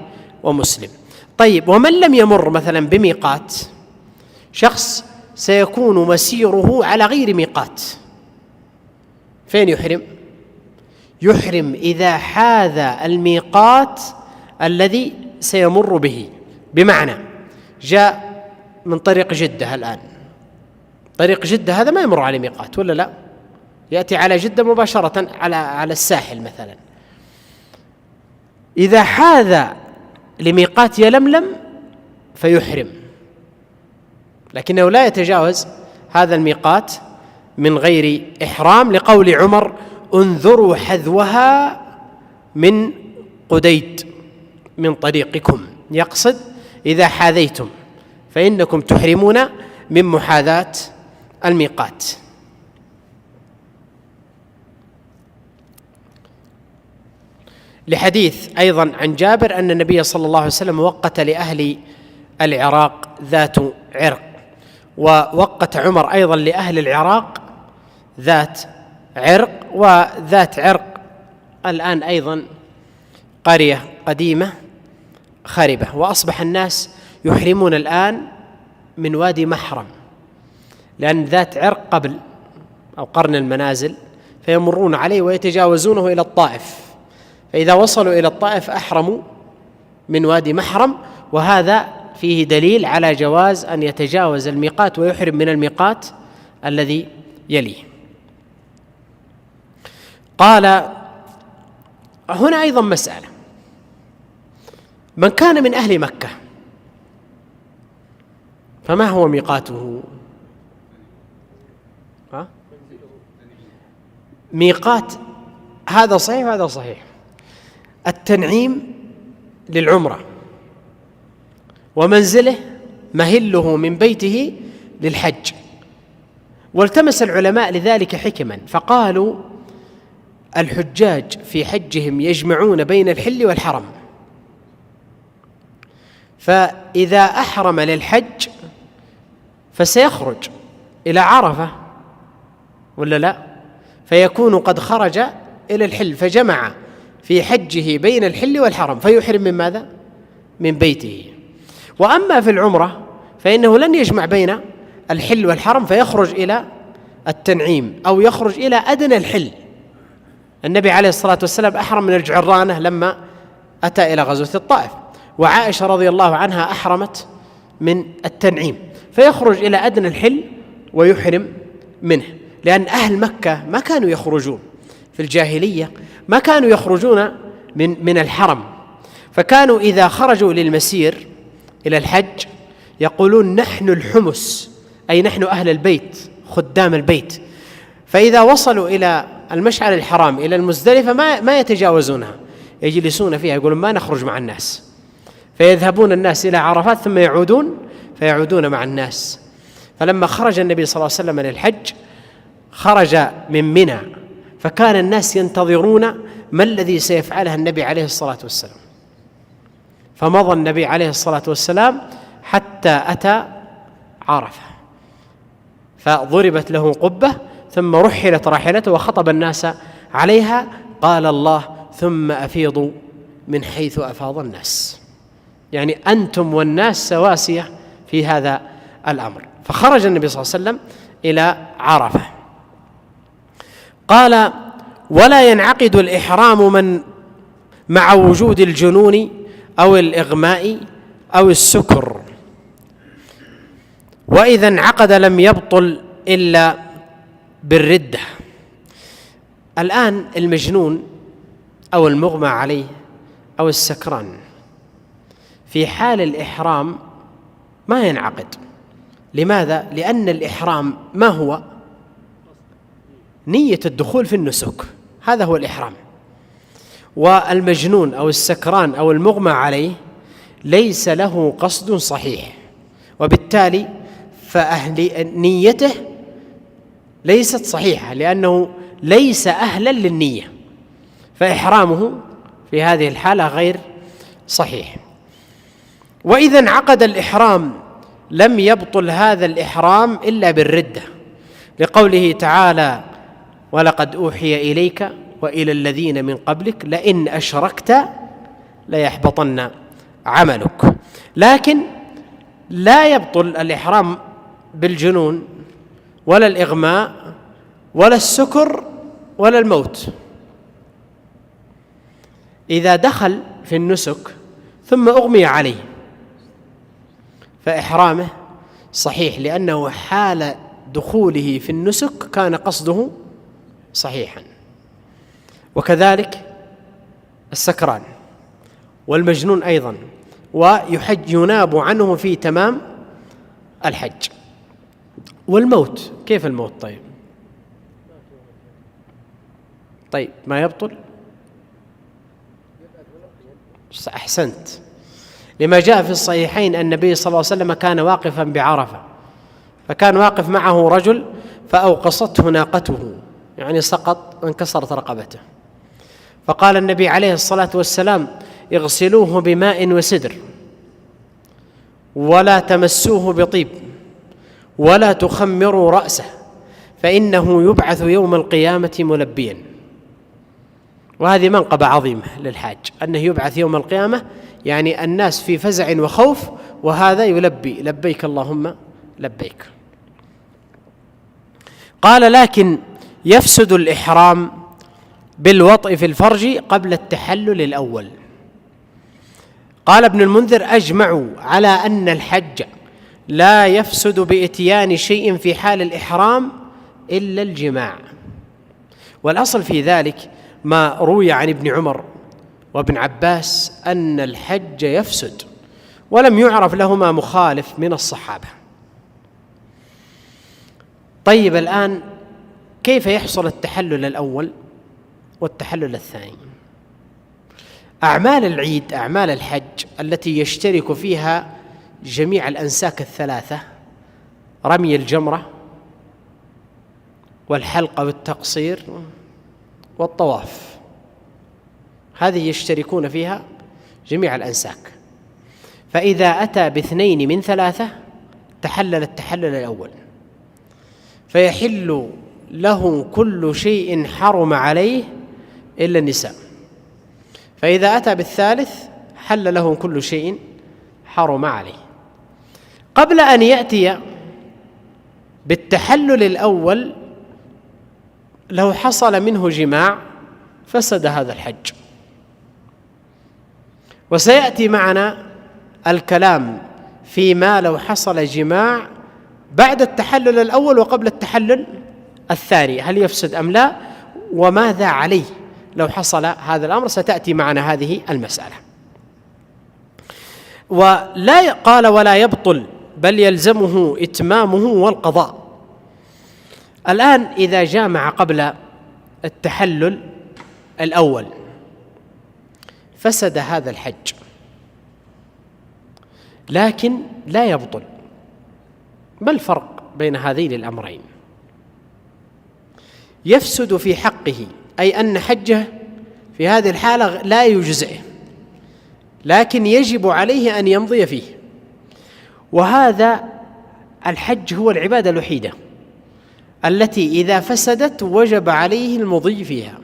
ومسلم. طيب، ومن لم يمر مثلا بميقات، شخص سيكون مسيره على غير ميقات، فين يحرم؟ يحرم إذا حاذ الميقات الذي سيمر به. بمعنى جاء من طريق جدة الآن، طريق جدة هذا ما يمر على ميقات ولا لا؟ يأتي على جدة مباشرة على الساحل مثلا. إذا حاذ لميقات يلملم فيحرم، لكنه لا يتجاوز هذا الميقات من غير إحرام، لقول عمر: انظروا حذوها من قديد من طريقكم، يقصد إذا حاذيتم فإنكم تحرمون من محاذاة الميقات. لحديث أيضا عن جابر أن النبي صلى الله عليه وسلم وقت لأهل العراق ذات عرق، ووقت عمر أيضا لأهل العراق ذات عرق، وذات عرق الآن أيضا قرية قديمة خربة، وأصبح الناس يحرمون الآن من وادي محرم، لأن ذات عرق قبل أو قرن المنازل فيمرون عليه ويتجاوزونه إلى الطائف، فإذا وصلوا إلى الطائف أحرموا من وادي محرم. وهذا فيه دليل على جواز أن يتجاوز الميقات ويحرم من الميقات الذي يليه. قال هنا أيضا مسألة: من كان من أهل مكة فما هو ميقاته؟ ميقات هذا صحيح وهذا صحيح. التنعيم للعمرة، ومنزله مهله من بيته للحج. والتمس العلماء لذلك حكما، فقالوا: الحجاج في حجهم يجمعون بين الحل والحرم، فإذا أحرم للحج فسيخرج إلى عرفة ولا لا، فيكون قد خرج إلى الحل، فجمع في حجه بين الحل والحرم، فيحرم من ماذا؟ من بيته. وأما في العمرة فإنه لن يجمع بين الحل والحرم، فيخرج إلى التنعيم أو يخرج إلى أدنى الحل. النبي عليه الصلاة والسلام أحرم من الجعرانة لما أتى إلى غزوة الطائف، وعائشة رضي الله عنها أحرمت من التنعيم، فيخرج إلى أدنى الحل ويحرم منه. لأن أهل مكة ما كانوا يخرجون في الجاهلية، ما كانوا يخرجون من الحرم، فكانوا إذا خرجوا للمسير إلى الحج يقولون: نحن الحمس، أي نحن أهل البيت خدام البيت. فإذا وصلوا إلى المشعر الحرام إلى المزدلفة ما يتجاوزونها، يجلسون فيها، يقولون: ما نخرج مع الناس. فيذهبون الناس إلى عرفات ثم فيعودون مع الناس. فلما خرج النبي صلى الله عليه وسلم للحج خرج من منى، فكان الناس ينتظرون ما الذي سيفعله النبي عليه الصلاة والسلام، فمضى النبي عليه الصلاة والسلام حتى أتى عرفة، فضربت له قبة، ثم رحلت راحلته وخطب الناس عليها، قال الله: ثم أفيضوا من حيث أفاض الناس. يعني أنتم والناس سواسية في هذا الأمر. فخرج النبي صلى الله عليه وسلم إلى عرفة. قال: ولا ينعقد الإحرام من مع وجود الجنون أو الإغماء أو السكر، وإذا انعقد لم يبطل إلا بالردة. الآن المجنون أو المغمى عليه أو السكران في حال الإحرام ما ينعقد. لماذا؟ لأن الإحرام ما هو؟ نية الدخول في النسك، هذا هو الإحرام. والمجنون أو السكران أو المغمى عليه ليس له قصد صحيح، وبالتالي نيته ليست صحيحة، لأنه ليس أهلا للنية، فإحرامه في هذه الحالة غير صحيح. وإذا انعقد الإحرام لم يبطل هذا الإحرام إلا بالردة، لقوله تعالى: ولقد أوحي إليك وإلى الذين من قبلك لئن أشركت ليحبطن عملك. لكن لا يبطل الإحرام بالجنون ولا الإغماء ولا السكر ولا الموت. إذا دخل في النسك ثم أغمي عليه فإحرامه صحيح، لأنه حال دخوله في النسك كان قصده صحيحا. وكذلك السكران والمجنون أيضا، ويناب عنه في تمام الحج. والموت، كيف الموت؟ طيب ما يبطل؟ أحسنت، لما جاء في الصحيحين أن النبي صلى الله عليه وسلم كان واقفا بعرفة، فكان واقف معه رجل فأوقصته ناقته، يعني سقط وانكسرت رقبته، فقال النبي عليه الصلاة والسلام: اغسلوه بماء وسدر، ولا تمسوه بطيب، ولا تخمروا رأسه، فإنه يبعث يوم القيامة ملبيا. وهذه منقبة عظيمة للحاج، أنه يبعث يوم القيامة، يعني الناس في فزع وخوف، وهذا يلبي: لبيك اللهم لبيك. قال: لكن يفسد الإحرام بالوطء في الفرج قبل التحلل الأول. قال ابن المنذر: أجمعوا على أن الحج لا يفسد بإتيان شيء في حال الإحرام إلا الجماع. والأصل في ذلك ما روي عن ابن عمر وابن عباس أن الحج يفسد، ولم يعرف لهما مخالف من الصحابة. طيب الآن كيف يحصل التحلل الأول والتحلل الثاني؟ أعمال العيد، أعمال الحج التي يشترك فيها جميع الأنساك الثلاثة: رمي الجمرة والحلق والتقصير والطواف، هذه يشتركون فيها جميع الأنساك. فإذا أتى باثنين من ثلاثة تحلل التحلل الأول، فيحل له كل شيء حرم عليه إلا النساء. فإذا أتى بالثالث حل له كل شيء حرم عليه. قبل أن يأتي بالتحلل الأول لو حصل منه جماع فسد هذا الحج. وسيأتي معنا الكلام فيما لو حصل جماع بعد التحلل الأول وقبل التحلل الثاني، هل يفسد أم لا، وماذا عليه لو حصل هذا الأمر. ستأتي معنا هذه المسألة. ولا قال: ولا يبطل بل يلزمه إتمامه والقضاء. الآن إذا جامع قبل التحلل الأول فسد هذا الحج، لكن لا يبطل. ما الفرق بين هذين الأمرين؟ يفسد في حقه، أي أن حجه في هذه الحالة لا يجزئه، لكن يجب عليه أن يمضي فيه. وهذا الحج هو العبادة الوحيدة التي إذا فسدت وجب عليه المضي فيها.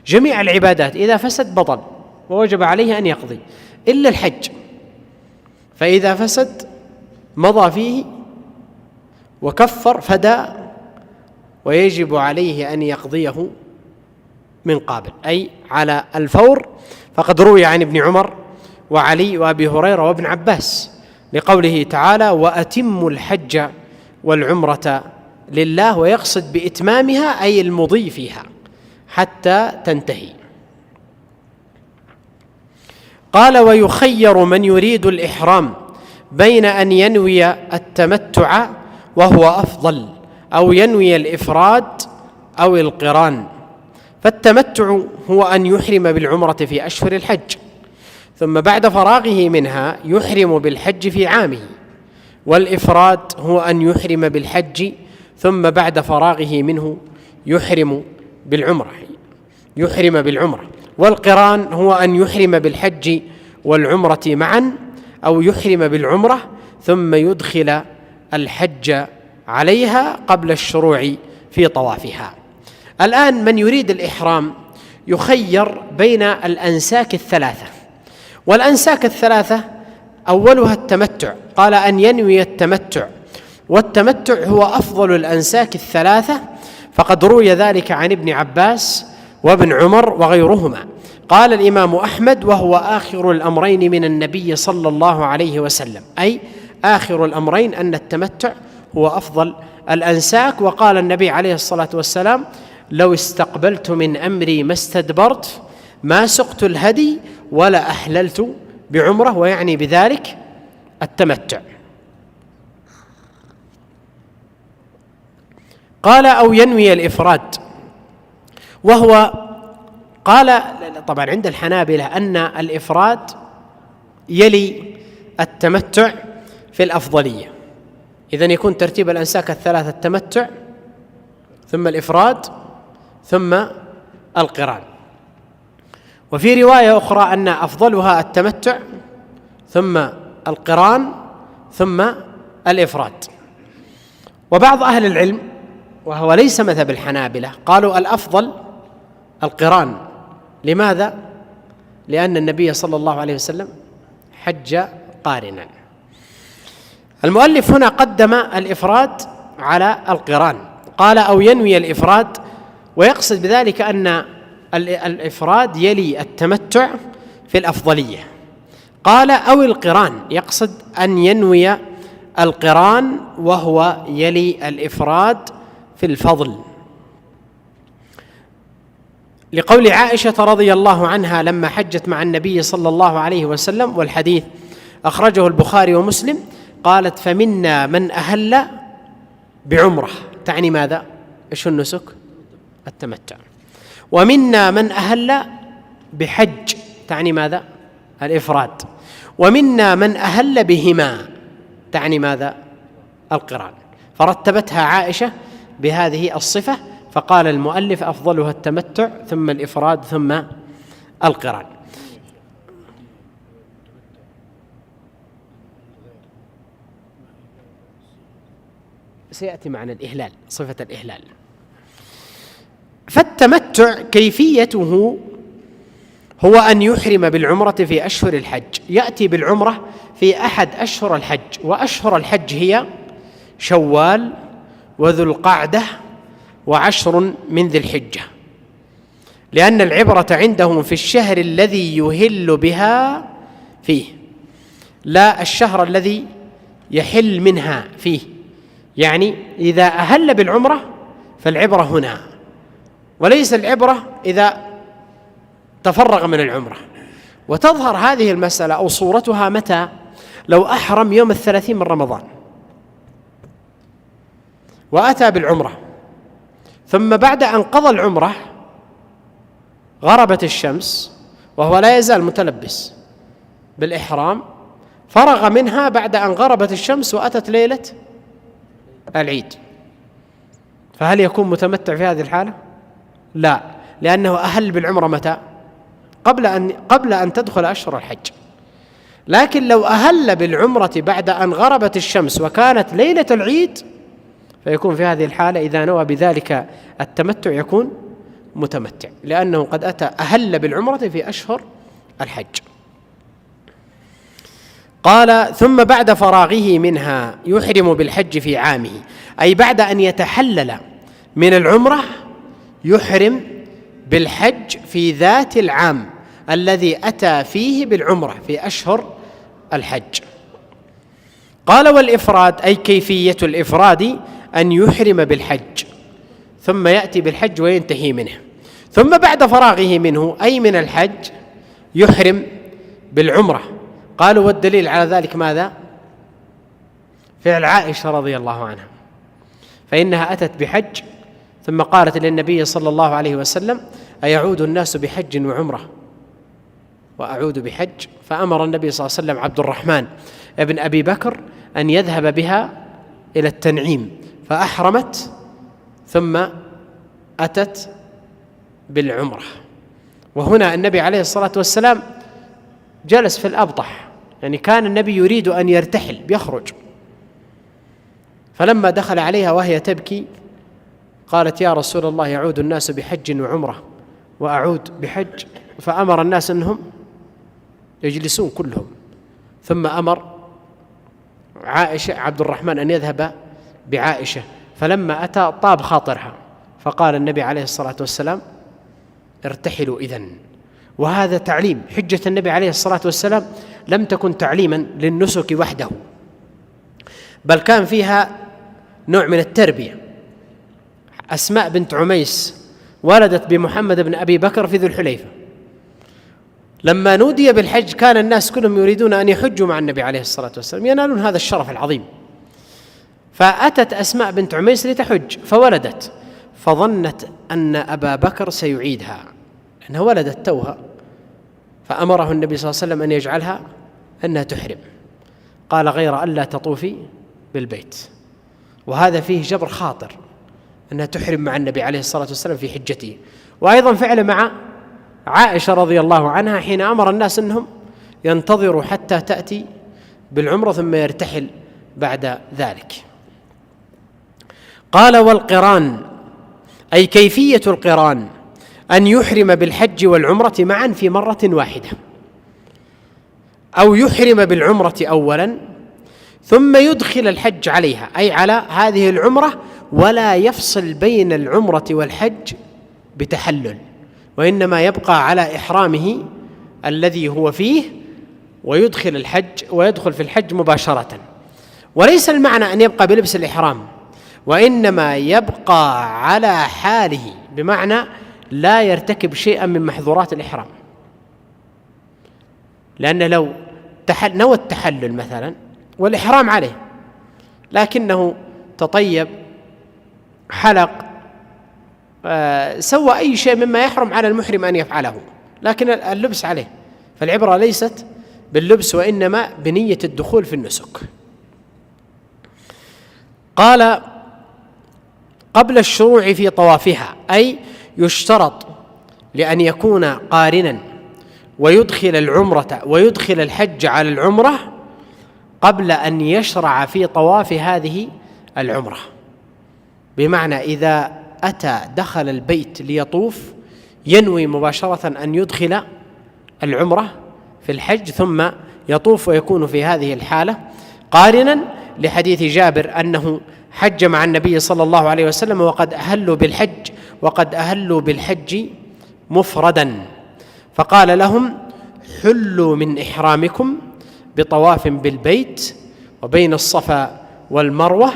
جميع العبادات إذا فسد بطل ووجب عليه أن يقضي إلا الحج، فإذا فسد مضى فيه وكفر فدى، ويجب عليه أن يقضيه من قابل، أي على الفور. فقد روي عن ابن عمر وعلي وأبي هريرة وابن عباس لقوله تعالى: وأتموا الحج والعمرة لله، ويقصد بإتمامها أي المضي فيها حتى تنتهي. قال: ويخير من يريد الإحرام بين أن ينوي التمتع وهو أفضل، أو ينوي الإفراد أو القران. فالتمتع هو أن يحرم بالعمرة في أشهر الحج، ثم بعد فراغه منها يحرم بالحج في عامه، والإفراد هو أن يحرم بالحج ثم بعد فراغه منه يحرم بالعمرة، والقران هو أن يحرم بالحج والعمرة معا، أو يحرم بالعمرة ثم يدخل الحج عليها قبل الشروع في طوافها. الآن من يريد الإحرام يخير بين الأنساك الثلاثة، والأنساك الثلاثة أولها التمتع، قال أن ينوي التمتع، والتمتع هو أفضل الأنساك الثلاثة، فقد روي ذلك عن ابن عباس وابن عمر وغيرهما. قال الإمام أحمد: وهو آخر الأمرين من النبي صلى الله عليه وسلم، أي آخر الأمرين أن التمتع هو أفضل الأنساك. وقال النبي عليه الصلاة والسلام: لو استقبلت من أمري ما استدبرت ما سقت الهدي ولا أحللت بعمرة، ويعني بذلك التمتع. قال: أو ينوي الإفراد، وهو قال طبعا عند الحنابلة أن الإفراد يلي التمتع في الأفضلية، إذن يكون ترتيب الأنساك الثلاثة التمتع ثم الإفراد ثم القران. وفي رواية أخرى أن أفضلها التمتع ثم القران ثم الإفراد. وبعض أهل العلم وهو ليس مذهب الحنابلة قالوا الأفضل القران. لماذا؟ لأن النبي صلى الله عليه وسلم حج قارنا. المؤلف هنا قدم الإفراد على القران، قال: أو ينوي الإفراد، ويقصد بذلك أن الإفراد يلي التمتع في الأفضلية. قال: أو القران، يقصد أن ينوي القران وهو يلي الإفراد في الفضل، لقول عائشة رضي الله عنها لما حجت مع النبي صلى الله عليه وسلم، والحديث أخرجه البخاري ومسلم، قالت: فمنا من أهل بعمرة، تعني ماذا؟ إيش النسك؟ التمتع. ومنا من أهل بحج، تعني ماذا؟ الإفراد. ومنا من أهل بهما، تعني ماذا؟ القران. فرتبتها عائشة بهذه الصفة، فقال المؤلف: أفضلها التمتع ثم الإفراد ثم القران. سيأتي معنا الإهلال، صفة الإهلال. فالتمتع كيفيته هو أن يحرم بالعمرة في أشهر الحج، يأتي بالعمرة في أحد أشهر الحج، وأشهر الحج هي شوال وذو القعدة وعشر من ذي الحجة، لأن العبرة عندهم في الشهر الذي يهل بها فيه، لا الشهر الذي يحل منها فيه. يعني إذا أهل بالعمرة فالعبرة هنا، وليس العبرة إذا تفرغ من العمرة. وتظهر هذه المسألة أو صورتها متى؟ لو أحرم يوم 30 من رمضان وأتى بالعمرة، ثم بعد أن قضى العمرة غربت الشمس وهو لا يزال متلبس بالإحرام، فرغ منها بعد أن غربت الشمس وأتت ليلة العيد، فهل يكون متمتع في هذه الحالة؟ لا، لأنه أهل بالعمرة متى؟ قبل أن تدخل أشهر الحج. لكن لو أهل بالعمرة بعد أن غربت الشمس وكانت ليلة العيد فيكون في هذه الحالة إذا نوى بذلك التمتع يكون متمتع، لأنه قد أهل بالعمرة في أشهر الحج. قال: ثم بعد فراغه منها يحرم بالحج في عامه، أي بعد أن يتحلل من العمرة يحرم بالحج في ذات العام الذي أتى فيه بالعمرة في أشهر الحج. قال: والإفراد أي كيفية الإفراد أن يحرم بالحج ثم يأتي بالحج وينتهي منه، ثم بعد فراغه منه أي من الحج يحرم بالعمرة. قالوا: والدليل على ذلك ماذا؟ فعل عائشة رضي الله عنها، فإنها أتت بحج ثم قالت للنبي صلى الله عليه وسلم: أيعود الناس بحج وعمرة وأعود بحج؟ فأمر النبي صلى الله عليه وسلم عبد الرحمن ابن أبي بكر أن يذهب بها إلى التنعيم، فأحرمت ثم أتت بالعمرة. وهنا النبي عليه الصلاة والسلام جلس في الأبطح، يعني كان النبي يريد أن يرتحل بيخرج، فلما دخل عليها وهي تبكي قالت: يا رسول الله، يعود الناس بحج وعمرة وأعود بحج. فأمر الناس أنهم يجلسون كلهم، ثم أمر عائشة عبد الرحمن أن يذهب بعائشة، فلما أتى طاب خاطرها، فقال النبي عليه الصلاة والسلام: ارتحلوا إذن. وهذا تعليم. حجة النبي عليه الصلاة والسلام لم تكن تعليما للنسك وحده، بل كان فيها نوع من التربية. أسماء بنت عميس ولدت بمحمد بن أبي بكر في ذو الحليفة، لما نودي بالحج كان الناس كلهم يريدون أن يحجوا مع النبي عليه الصلاة والسلام، ينالون هذا الشرف العظيم. فأتت أسماء بنت عميس لتحج فولدت، فظنت أن أبا بكر سيعيدها لأنها ولدت توها، فأمره النبي صلى الله عليه وسلم أن يجعلها أنها تحرم. قال: غير ألا تطوفي بالبيت. وهذا فيه جبر خاطر أنها تحرم مع النبي عليه الصلاة والسلام في حجته. وأيضا فعل مع عائشة رضي الله عنها حين أمر الناس أنهم ينتظروا حتى تأتي بالعمرة ثم يرتحل بعد ذلك. قال: والقران أي كيفية القران أن يحرم بالحج والعمرة معا في مرة واحدة، أو يحرم بالعمرة أولا ثم يدخل الحج عليها، أي على هذه العمرة، ولا يفصل بين العمرة والحج بتحلل، وإنما يبقى على إحرامه الذي هو فيه ويدخل في الحج مباشرة. وليس المعنى أن يبقى بلبس الإحرام، وإنما يبقى على حاله، بمعنى لا يرتكب شيئا من محظورات الإحرام. لأن لو نوى التحلل مثلا والإحرام عليه، لكنه تطيب، حلق، سوى أي شيء مما يحرم على المحرم أن يفعله، لكن اللبس عليه، فالعبرة ليست باللبس وإنما بنية الدخول في النسك. قال: قبل الشروع في طوافها، أي يشترط لأن يكون قارنا ويدخل العمرة ويدخل الحج على العمرة قبل أن يشرع في طواف هذه العمرة، بمعنى إذا أتى دخل البيت ليطوف ينوي مباشرة أن يدخل العمرة في الحج ثم يطوف، ويكون في هذه الحالة قارنا، لحديث جابر أنه حج مع النبي صلى الله عليه وسلم وقد أهلوا بالحج مفردا، فقال لهم: حلوا من إحرامكم بطواف بالبيت وبين الصفا والمروة،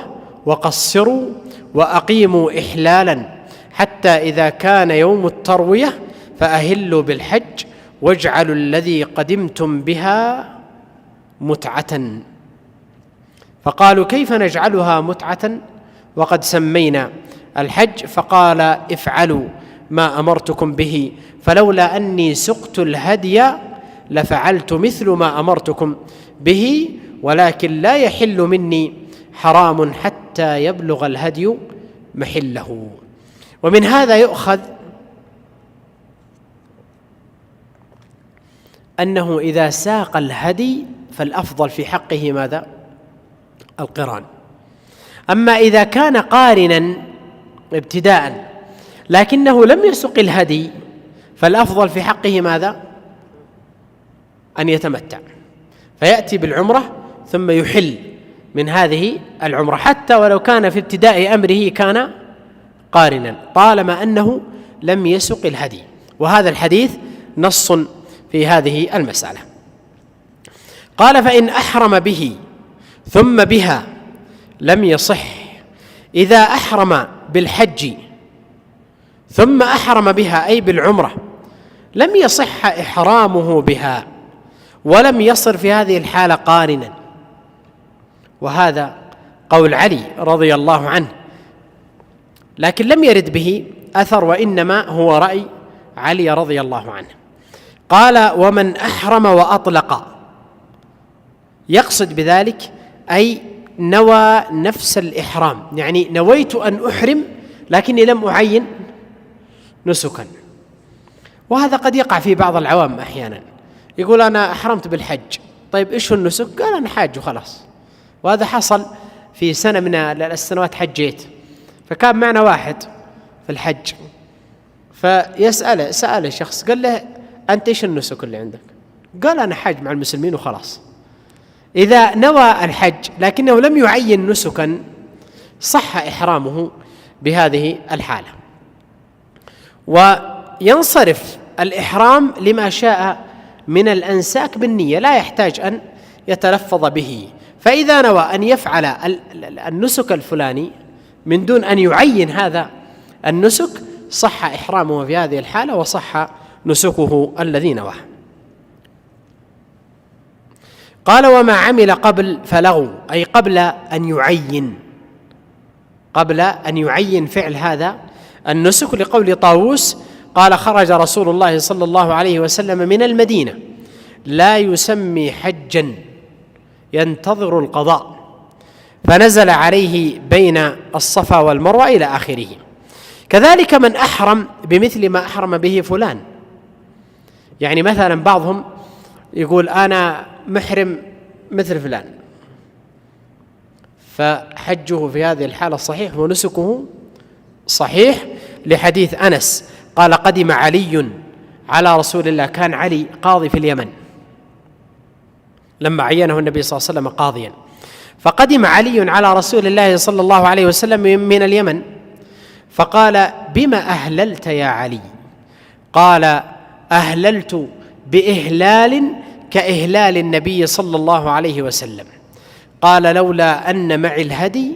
وقصروا وأقيموا إحلالا حتى إذا كان يوم التروية فأهلوا بالحج، واجعلوا الذي قدمتم بها متعة. فقالوا: كيف نجعلها متعة وقد سمينا الحج؟ فقال: افعلوا ما أمرتكم به، فلولا أني سقت الهدي لفعلت مثل ما أمرتكم به، ولكن لا يحل مني حرام حتى يبلغ الهدي محله. ومن هذا يؤخذ أنه إذا ساق الهدي فالأفضل في حقه ماذا؟ القران. أما إذا كان قارنا ابتداء لكنه لم يسق الهدي فالأفضل في حقه ماذا؟ أن يتمتع، فيأتي بالعمرة ثم يحل من هذه العمرة، حتى ولو كان في ابتداء أمره كان قارنا، طالما أنه لم يسق الهدي. وهذا الحديث نص في هذه المسألة. قال: فإن أحرم به ثم بها لم يصح. إذا أحرم بالحج ثم أحرم بها أي بالعمرة لم يصح إحرامه بها ولم يصر في هذه الحالة قارنا. وهذا قول علي رضي الله عنه، لكن لم يرد به أثر، وإنما هو رأي علي رضي الله عنه. قال: ومن أحرم وأطلق، يقصد بذلك أي نوى نفس الإحرام، يعني نويت أن أحرم لكني لم أعين نسكا. وهذا قد يقع في بعض العوام أحيانا، يقول أنا أحرمت بالحج، طيب إيش هو النسك؟ قال أنا حاج وخلاص. وهذا حصل في سنة من السنوات، حجيت فكان معنا واحد في الحج، سأله شخص قال له أنت إيش النسك اللي عندك؟ قال أنا حاج مع المسلمين وخلاص. إذا نوى الحج لكنه لم يعين نسكا صح إحرامه بهذه الحالة، وينصرف الإحرام لما شاء من الأنساك بالنية، لا يحتاج أن يتلفظ به. فإذا نوى أن يفعل النسك الفلاني من دون أن يعين هذا النسك صح إحرامه في هذه الحالة وصح نسكه الذي نواه. قال: وما عمل قبل فلغو، أي قبل أن يعين فعل هذا النسك، لقول طاووس قال: خرج رسول الله صلى الله عليه وسلم من المدينة لا يسمي حجا ينتظر القضاء، فنزل عليه بين الصفا والمروة إلى آخره. كذلك من أحرم بمثل ما أحرم به فلان، يعني مثلا بعضهم يقول أنا محرم مثل فلان، فحجه في هذه الحالة صحيح ونسكه صحيح، لحديث أنس قال: قدم علي على رسول الله، كان علي قاضي في اليمن لما عينه النبي صلى الله عليه وسلم قاضيا، فقدم علي على رسول الله صلى الله عليه وسلم من اليمن، فقال: بما أهللت يا علي؟ قال: أهللت بإهلال كإهلال النبي صلى الله عليه وسلم. قال: لولا أن معي الهدي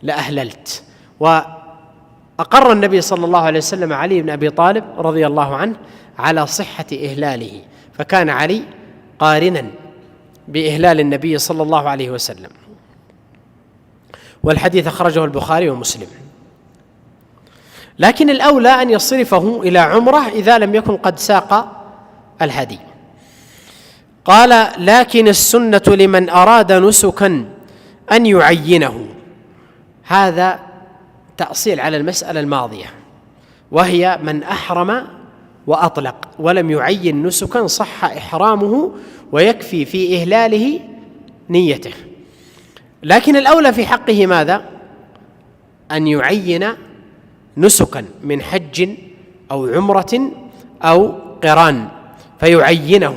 لأهللت. وأقر النبي صلى الله عليه وسلم علي بن أبي طالب رضي الله عنه على صحة إهلاله، فكان علي قارنا بإهلال النبي صلى الله عليه وسلم. والحديث أخرجه البخاري ومسلم. لكن الأولى أن يصرفه إلى عمرة إذا لم يكن قد ساق الهدي. قال: لكن السنة لمن أراد نسكا أن يعينه. هذا تأصيل على المسألة الماضية، وهي من أحرم وأطلق ولم يعين نسكا صح إحرامه ويكفي في إهلاله نيته. لكن الأولى في حقه ماذا؟ أن يعين نسكا من حج أو عمرة أو قران فيعينه،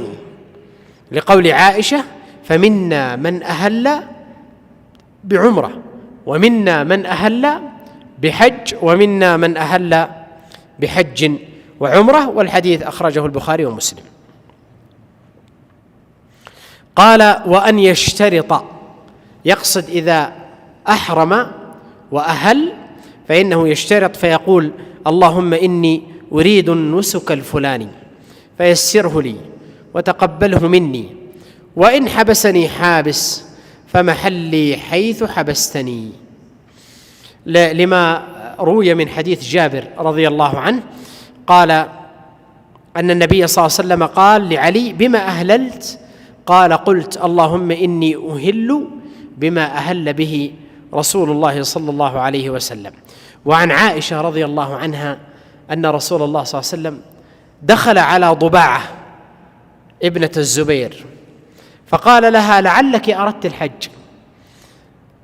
لقول عائشة: فمنا من أهل بعمرة ومنا من أهل بحج ومنا من أهل بحج وعمرة. والحديث أخرجه البخاري ومسلم. قال: وأن يشترط، يقصد إذا أحرم وأهل فإنه يشترط فيقول: اللهم إني أريد النسك الفلاني فيسره لي وتقبله مني، وإن حبسني حابس فمحلي حيث حبستني، لما روي من حديث جابر رضي الله عنه قال أن النبي صلى الله عليه وسلم قال لعلي: بما أهللت؟ قال: قلت اللهم إني أهل بما أهل به رسول الله صلى الله عليه وسلم. وعن عائشة رضي الله عنها أن رسول الله صلى الله عليه وسلم دخل على ضباعة ابنة الزبير فقال لها: لعلك أردت الحج؟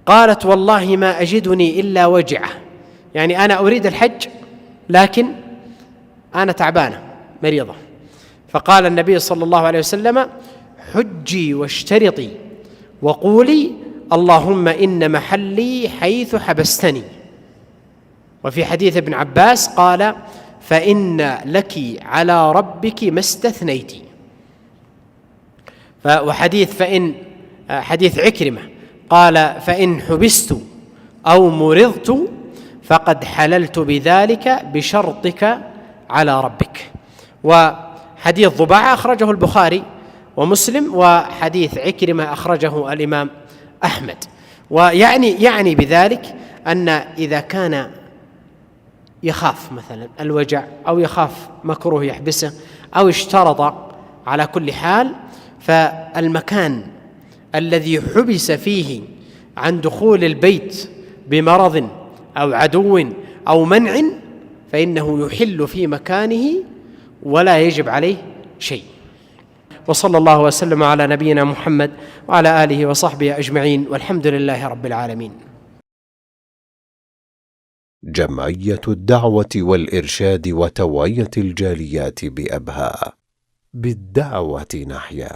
قالت والله ما أجدني إلا وجعة، يعني أنا أريد الحج لكن أنا تعبانة مريضة. فقال النبي صلى الله عليه وسلم: حجي واشترطي وقولي اللهم إن محلي حيث حبستني. وفي حديث ابن عباس قال: فإن لك على ربك ما استثنيت. وحديث حديث عكرمة قال: فإن حبست أو مرضت فقد حللت بذلك بشرطك على ربك. وحديث ضباعة أخرجه البخاري ومسلم، وحديث عكرمة أخرجه الإمام أحمد. ويعني بذلك أن إذا كان يخاف مثلا الوجع أو يخاف مكروه يحبسه أو اشترط، على كل حال فالمكان الذي حبس فيه عن دخول البيت بمرض أو عدو أو منع فإنه يحل في مكانه ولا يجب عليه شيء. وصلى الله وسلم على نبينا محمد وعلى آله وصحبه أجمعين، والحمد لله رب العالمين. جمعية الدعوة والإرشاد وتوعية الجاليات بأبها، بالدعوة نحيا.